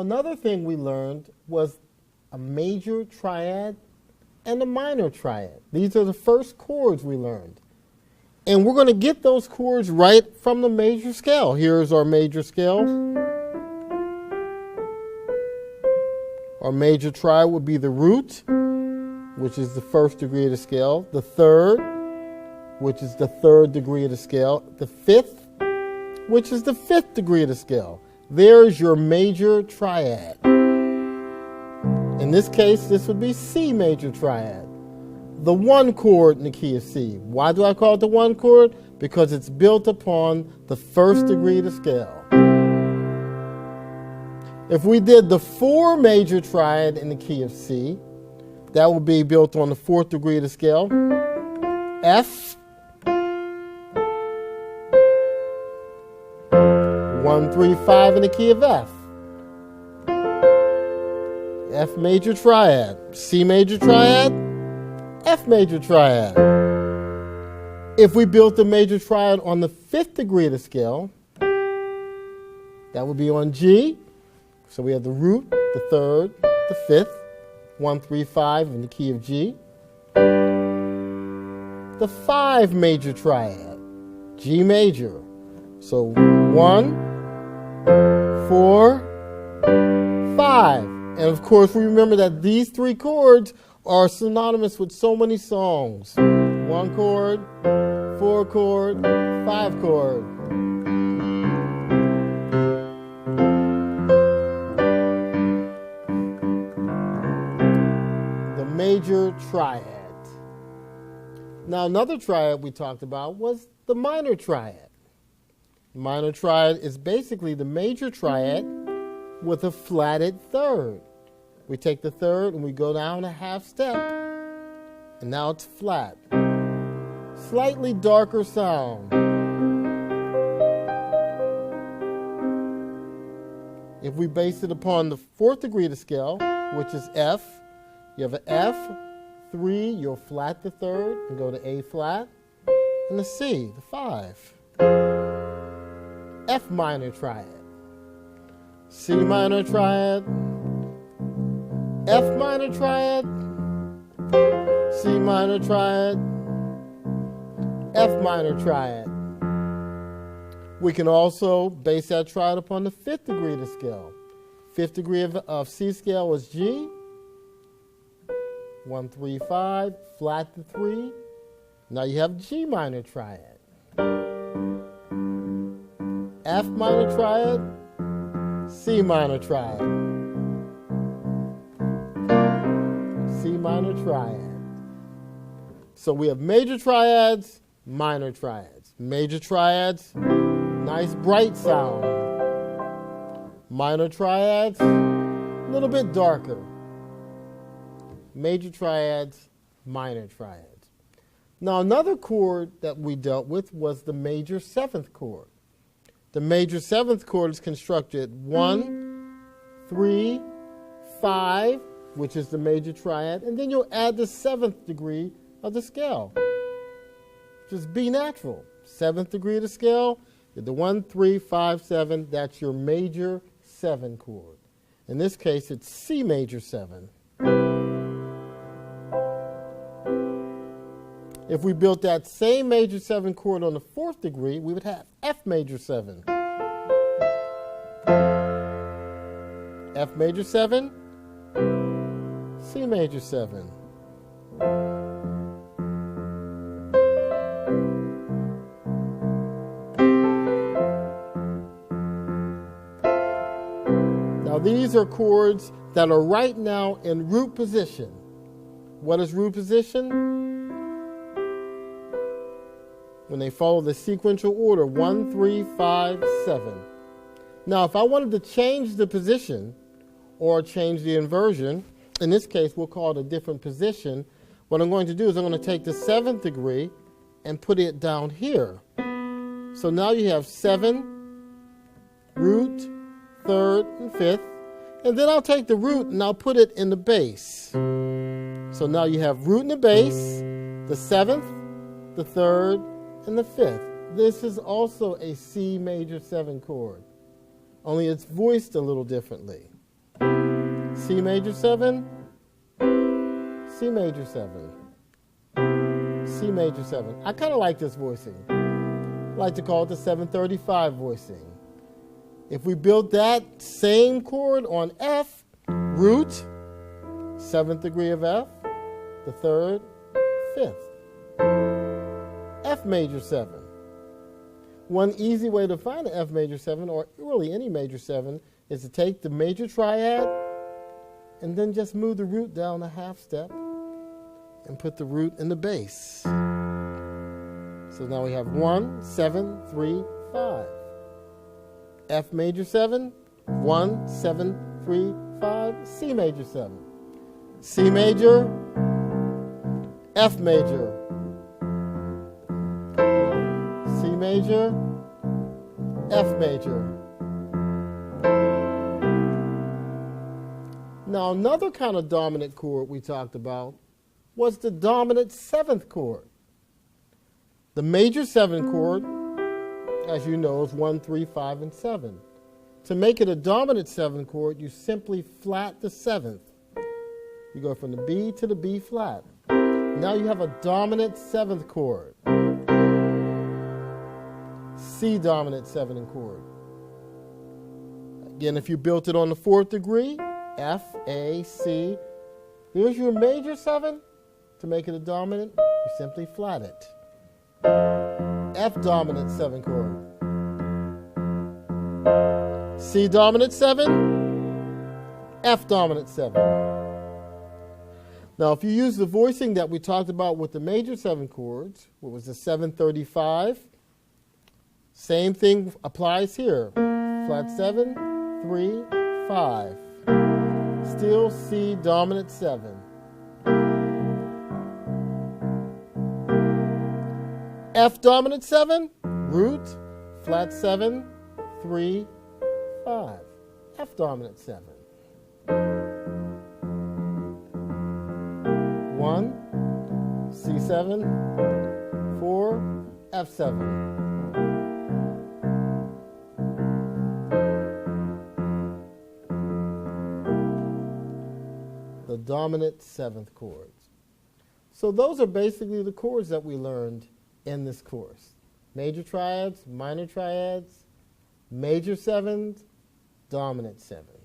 another thing we learned was a major triad and a minor triad. These are the first chords we learned. And we're going to get those chords right from the major scale. Here's our major scale. Our major triad would be the root, which is the first degree of the scale, the third, which is the third degree of the scale, the fifth, which is the fifth degree of the scale. There's your major triad. In this case, this would be C major triad. The one chord in the key of C. Why do I call it the one chord? Because it's built upon the first degree of the scale. If we did the four major triad in the key of C, that would be built on the fourth degree of the scale. F, 1, 3, 5 in the key of F. F major triad, C major triad, F major triad. If we built the major triad on the fifth degree of the scale, that would be on G. So we have the root, the third, the fifth, 1, 3, 5 in the key of G. The five major triad, G major. So 1, 4, 5. And of course, we remember that these three chords are synonymous with so many songs. 1 chord, 4 chord, 5 chord. The major triad. Now, another triad we talked about was the minor triad. Minor triad is basically the major triad with a flatted third. We take the third and we go down a half step, and now it's flat. Slightly darker sound. If we base it upon the fourth degree of the scale, which is F, you have an F, 3, you'll flat the third and go to A flat, and the C, the 5. F minor triad. C minor triad, F minor triad, C minor triad, F minor triad. We can also base that triad upon the fifth degree of the scale. Fifth degree of C scale is G, 1, 3, 5, flat the 3. Now you have G minor triad. F minor triad, C minor triad, C minor triad. So we have major triads, minor triads. Major triads, nice bright sound. Minor triads, a little bit darker. Major triads, minor triads. Now another chord that we dealt with was the major seventh chord. The major seventh chord is constructed 1, 3, 5, which is the major triad, and then you'll add the seventh degree of the scale. Just B natural. Seventh degree of the scale, the 1, 3, 5, 7, that's your major 7 chord. In this case, it's C major 7. If we built that same major 7 chord on the fourth degree, we would have F major 7. F major 7, C major 7. Now these are chords that are right now in root position. What is root position? When they follow the sequential order, 1, 3, 5, 7. Now, if I wanted to change the position or change the inversion, in this case, we'll call it a different position. What I'm going to do is I'm going to take the 7th degree and put it down here. So now you have 7, root, 3rd, and 5th. And then I'll take the root and I'll put it in the bass. So now you have root in the bass, the 7th, the 3rd, and the 5th. This is also a C major 7 chord, only it's voiced a little differently. C major 7, C major 7, C major 7. I kind of like this voicing. I like to call it the 735 voicing. If we built that same chord on F, root, 7th degree of F, the 3rd, 5th. F major 7. One easy way to find an F major 7, or really any major 7, is to take the major triad and then just move the root down a half step and put the root in the bass. So now we have 1, 7, 3, 5. F major 7, 1, 7, 3, 5, C major 7. C major, F major, C major, F major. Now another kind of dominant chord we talked about was the dominant 7th chord. The major 7 chord, as you know, is 1, 3, 5, and 7. To make it a dominant 7 chord, you simply flat the 7th. You go from the B to the B flat. Now you have a dominant 7th chord. C dominant 7 chord. Again, if you built it on the 4th degree, F, A, C. Here's your major 7. To make it a dominant, you simply flat it. F dominant 7 chord. C dominant 7, F dominant 7. Now if you use the voicing that we talked about with the major 7 chords, what was the 735, same thing applies here. Flat 7, 3, 5. Still C dominant 7. F dominant 7, root, flat 7, 3, 5. F dominant 7. 1, C7, 4, F7. The dominant 7th chords. So those are basically the chords that we learned in this course. Major triads, minor triads, major 7s, dominant 7s.